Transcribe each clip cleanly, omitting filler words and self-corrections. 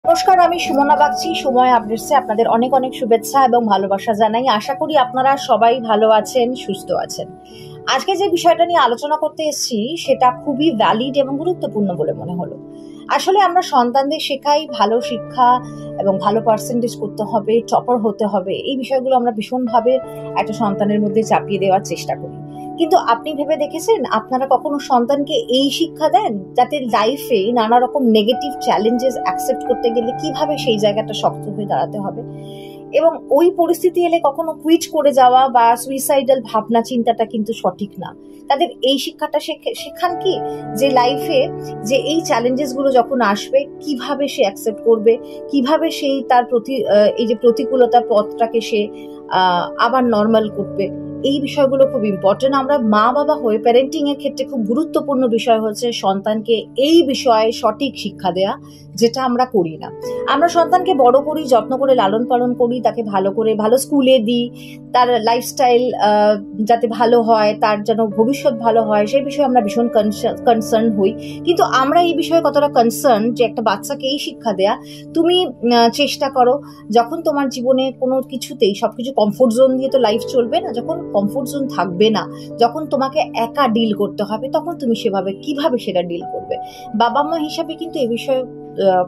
নমস্কার, আমি সুমনা বাগচি। সময় আপডেটসে আপনাদের অনেক অনেক শুভেচ্ছা এবং ভালোবাসা জানাই। আশা করি আপনারা সবাই ভালো আছেন, সুস্থ আছেন। আজকে যে বিষয়টা নিয়ে আলোচনা করতে এসেছি সেটা খুবই ভ্যালিড এবং গুরুত্বপূর্ণ বলে মনে হলো। আসলে আমরা সন্তানদের শেখাই ভালো শিক্ষা এবং ভালো পার্সেন্টেজ করতে হবে, টপার হতে হবে। এই বিষয়গুলো আমরা ভীষণভাবে একটা সন্তানের মধ্যে চাপিয়ে দেওয়ার চেষ্টা করি। কিন্তু আপনি ভেবে দেখেছেন আপনারা কখনো সন্তানকে এই শিক্ষা দেন যাতে লাইফে নানা রকম নেগেটিভ চ্যালেঞ্জেস অ্যাকসেপ্ট করতে গেলে কিভাবে সেই জায়গাটা শক্ত হয়ে দাঁড়াতে হবে, এবং ওই পরিস্থিতি এলে কখনো কুইট করে যাওয়া বা সুইসাইডাল ভাবনা চিন্তাটা কিন্তু সঠিক না। তাদের এই শিক্ষাটা শেখান কি যে লাইফে যে এই চ্যালেঞ্জেস গুলো যখন আসবে কিভাবে সে অ্যাকসেপ্ট করবে, কিভাবে সেই তার এই যে প্রতিকূলতার পথটাকে সে আবার নর্মাল করবে। এই বিষয়গুলো খুব ইম্পর্টেন্ট। আমরা মা বাবা হয়ে প্যারেন্টিং এর ক্ষেত্রে খুব গুরুত্বপূর্ণ বিষয় হচ্ছে সন্তানকে এই বিষয়ে সঠিক শিক্ষা দেয়া, যেটা আমরা করি না। আমরা সন্তানকে বড় করি, যত্ন করে লালন পালন করি, তাকে ভালো করে ভালো স্কুলে দিই, তার লাইফস্টাইল যাতে ভালো হয়, তার যেন ভবিষ্যৎ ভালো হয়, সেই বিষয়ে আমরা ভীষণ কনসার্ন হই। কিন্তু আমরা এই বিষয়ে কতটা কনসার্ন যে একটা বাচ্চাকে এই শিক্ষা দেয়া, তুমি চেষ্টা করো যখন তোমার জীবনে কোনো কিছুতেই সবকিছু কমফোর্ট জোন দিয়ে তো লাইফ চলবে না, যখন কমফোর্ট জোন থাকবে না, যখন তোমাকে একা ডিল করতে হবে, তখন তুমি কিভাবে সেটা ডিল করবে। বাবা মা হিসাবে কিন্তু এই বিষয়ে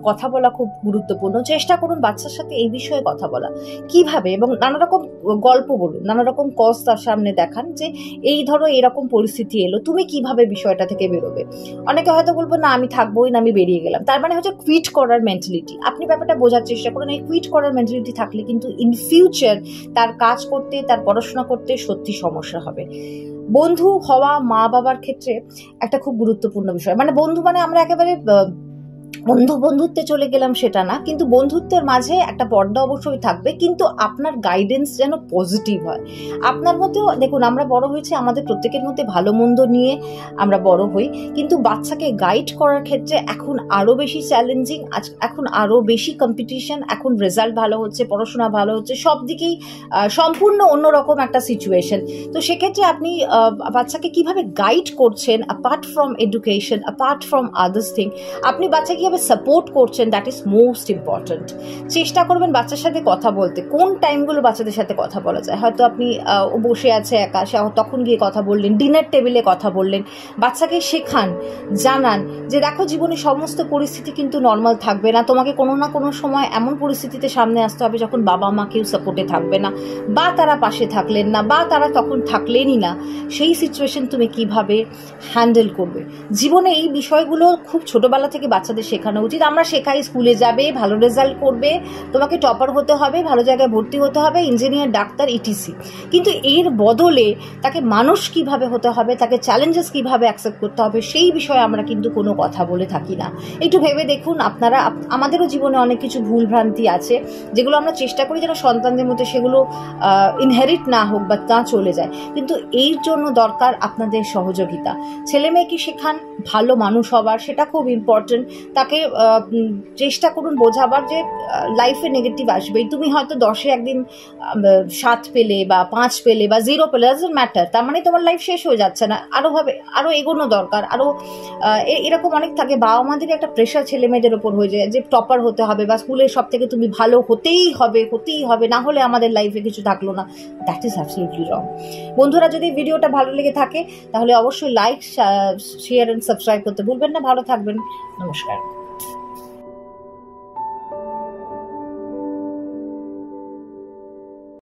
কথা বলা খুব গুরুত্বপূর্ণ। চেষ্টা করুন বাচ্চার সাথে এই বিষয়ে কথা বলা কিভাবে, এবং নানা রকম গল্প বলুন, নানা রকম কজ তার সামনে দেখান যে এই ধরো এরকম পরিস্থিতি এলো, তুমি কিভাবে বিষয়টা থেকে বেরোবে। অনেকে হয়তো বলবো না আমি থাকবোই না, আমি বেরিয়ে গেলাম, তার মানে হচ্ছে কুইট করার মেন্টালিটি। আপনি ব্যাপারটা বোঝার চেষ্টা করুন। এই কুইট করার মেন্টালিটি থাকলে কিন্তু ইন ফিউচার তার কাজ করতে, তার পড়াশোনা করতে সত্যি সমস্যা হবে। বন্ধু হওয়া মা বাবার ক্ষেত্রে একটা খুব গুরুত্বপূর্ণ বিষয়। মানে বন্ধু মানে আমরা একেবারে বন্ধুত্বে চলে গেলাম সেটা না, কিন্তু বন্ধুত্বের মাঝে একটা পর্দা অবশ্যই থাকবে, কিন্তু আপনার গাইডেন্স যেন পজিটিভ হয়। আপনার মধ্যেও দেখুন, আমরা বড় হয়েছি, আমাদের প্রত্যেকের মধ্যে ভালো মন্দ নিয়ে আমরা বড় হই, কিন্তু বাচ্চাকে গাইড করার ক্ষেত্রে এখন আরো বেশি চ্যালেঞ্জিং, এখন আরো বেশি কম্পিটিশন, এখন রেজাল্ট ভালো হচ্ছে, পড়াশোনা ভালো হচ্ছে, সব দিকেই সম্পূর্ণ অন্যরকম একটা সিচুয়েশন। তো সেক্ষেত্রে আপনি বাচ্চাকে কিভাবে গাইড করছেন, apart from education, apart from others thing, আপনি বাচ্চাকে কিভাবে সাপোর্ট করছেন, দ্যাট ইজ মোস্ট ইম্পর্টেন্ট। চেষ্টা করবেন বাচ্চার সাথে কথা বলতে। কোন টাইমগুলো বাচ্চাদের সাথে কথা বলা যায়, হয়তো আপনি বসে আছে একা, তখন গিয়ে কথা বললেন, ডিনার টেবিলে কথা বললেন। বাচ্চাকে শেখান, জানান যে দেখো জীবনে সমস্ত পরিস্থিতি কিন্তু নর্মাল থাকবে না, তোমাকে কোনো না কোনো সময় এমন পরিস্থিতিতে সামনে আসতে হবে যখন বাবা মা কেউ সাপোর্টে থাকবে না, বা তারা পাশে থাকলেন না, বা তারা তখন থাকলেনই না। সেই সিচুয়েশন তুমি কিভাবে হ্যান্ডেল করবে। জীবনে এই বিষয়গুলো খুব ছোটবেলা থেকে বাচ্চাদের শেখানো উচিত। আমরা শেখাই স্কুলে যাবে, ভালো রেজাল্ট করবে, তোমাকে টপার হতে হবে, ভালো জায়গায় ভর্তি হতে হবে, ইঞ্জিনিয়ার, ডাক্তার, ইটিসি। কিন্তু এর বদলে তাকে মানুষ কিভাবে হতে হবে, তাকে চ্যালেঞ্জেস কিভাবে অ্যাকসেপ্ট করতে হবে, সেই বিষয়ে আমরা কিন্তু কোনো কথা বলে থাকি না। একটু ভেবে দেখুন আপনারা, আমাদেরও জীবনে অনেক কিছু ভুল ভ্রান্তি আছে যেগুলো আমরা চেষ্টা করি যেন সন্তানদের মধ্যে সেগুলো ইনহেরিট না হোক বা তা চলে যায়। কিন্তু এর জন্য দরকার আপনাদের সহযোগিতা। ছেলে মেয়েকে শেখান ভালো মানুষ হবার, সেটা খুব ইম্পর্টেন্ট। তাকে চেষ্টা করুন বোঝাবার যে লাইফে নেগেটিভ আসবেই। তুমি হয়তো 10-এ একদিন 7 পেলে বা 5 পেলে বা 0 পেলে, ডাজন্ট ম্যাটার, তার মানে তোমার লাইফ শেষ হয়ে যাচ্ছে না, আরো এগোনো দরকার। আরো এরকম অনেক থাকে, বাবা মাদের একটা প্রেশার ছেলে মেয়েদের ওপর হয়ে যায় যে টপার হতে হবে বা স্কুলের সব থেকে তুমি ভালো হতেই হবে, না হলে আমাদের লাইফে কিছু থাকলো না। দ্যাট ইজ অ্যাবসলিউটলি রং। বন্ধুরা, যদি ভিডিওটা ভালো লেগে থাকে তাহলে অবশ্যই লাইক, শেয়ার এন্ড সাবস্ক্রাইব করতে ভুলবেন না। ভালো থাকবেন, নমস্কার।